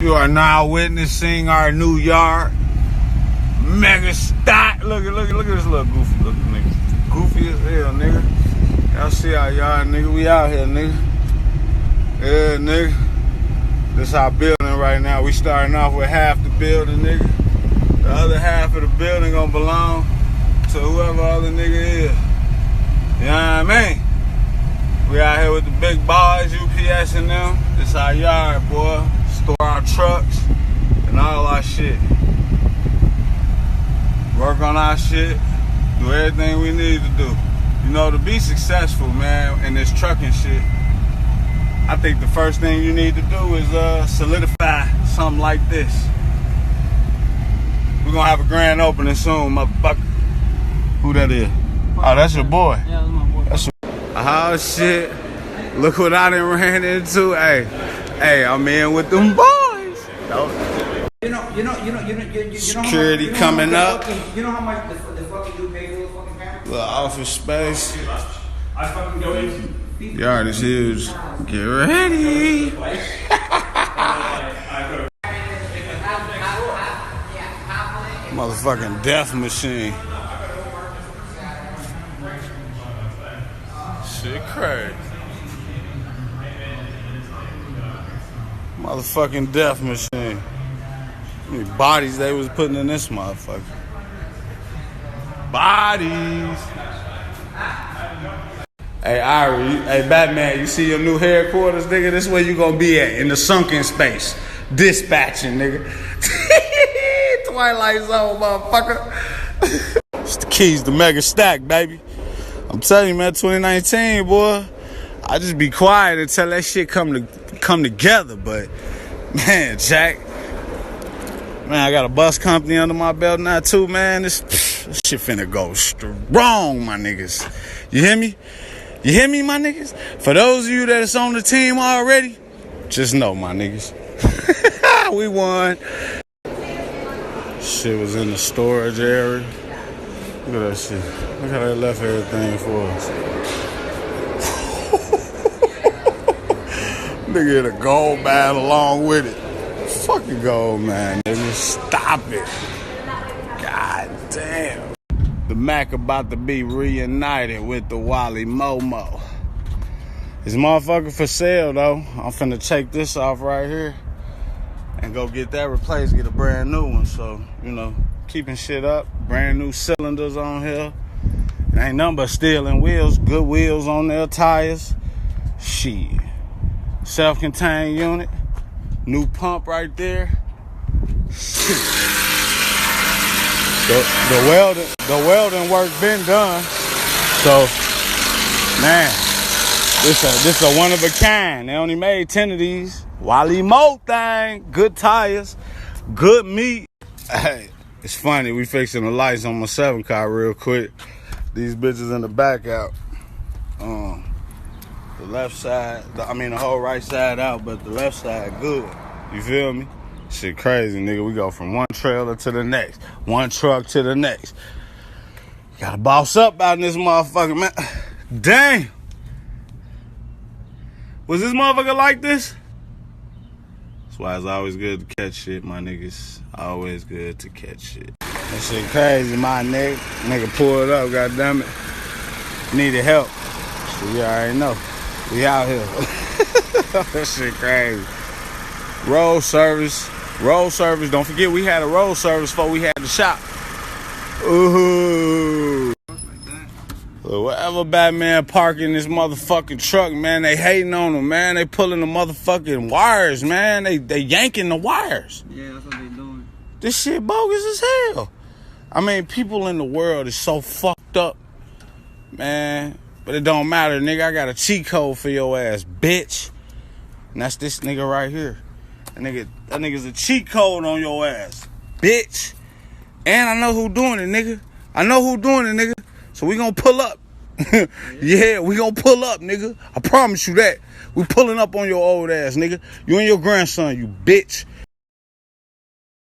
You are now witnessing our new yard. MegaStack. Look at this little goofy looking nigga. Goofy as hell, nigga. Y'all see our yard, nigga. We out here, nigga. Yeah, nigga. This our building right now. We starting off with half the building, nigga. The other half of the building gonna belong to whoever other nigga is. You know what I mean? We out here with the big boys, UPS and them. This our yard, boy. Store our trucks and all our shit. Work on our shit. Do everything we need to do. You know, to be successful, man, in this trucking shit, I think the first thing you need to do is solidify something like this. We're gonna have a grand opening soon, motherfucker. Who that is? Oh, that's your boy. Yeah, that's my boy. That's oh shit. Look what I done ran into. Hey, I'm in with them boys. You know Security coming up. You know how much the fucking you pay for the fucking camera? Little office space. I fucking go in. Yard is huge. Get ready. Motherfucking death machine. Shit crazy. Motherfucking death machine. How many bodies they was putting in this motherfucker? Bodies. Hey, Irie, hey, Batman, you see your new headquarters, nigga? This where you gonna be at, in the sunken space. Dispatching, nigga. Twilight Zone, motherfucker. It's the keys to MegaStack, baby. I'm telling you, man, 2019, boy. I just be quiet until that shit come together, but, man, Jack. Man, I got a bus company under my belt now, too, man. This shit finna go strong, my niggas. You hear me? You hear me, my niggas? For those of you that's on the team already, just know, my niggas. We won. Shit was in the storage area. Look at that shit. Look how they left everything for us. Nigga hit a gold bag along with it. Fucking gold, man. Nigga, stop it. God damn. The Mac about to be reunited with the Wally Momo. This motherfucker for sale, though. I'm finna take this off right here and go get that replaced, get a brand new one. So, you know, keeping shit up. Brand new cylinders on here. It ain't nothing but steel and wheels. Good wheels on there, tires. Shit. Self-contained unit. New pump right there. The welding work been done. So, man, this a one of a kind. They only made 10 of these. Wally Mo thing. Good tires. Good meat. Hey, it's funny. We fixing the lights on my 7 car real quick. These bitches in the back out. The left side, the whole right side out, but the left side good. You feel me? Shit crazy, nigga. We go from one trailer to the next, one truck to the next. Gotta boss up out in this motherfucker, man. Damn. Was this motherfucker like this? That's why it's always good to catch shit, my niggas. Always good to catch shit. That shit crazy, my nigga. Nigga pulled up, goddammit. Needed help. So you already know. We out here. That shit crazy. Road service. Don't forget we had a road service before we had the shop. Ooh. Whatever Batman parking this motherfucking truck, man, they hating on him, man. They pulling the motherfucking wires, man. They yanking the wires. Yeah, that's what they doing. This shit bogus as hell. I mean, people in the world is so fucked up, man. But it don't matter, nigga. I got a cheat code for your ass, bitch. And that's this nigga right here. That nigga's a cheat code on your ass, bitch. And I know who doing it, nigga. So we gonna pull up. Yeah, we gonna pull up, nigga. I promise you that. We pulling up on your old ass, nigga. You and your grandson, you bitch.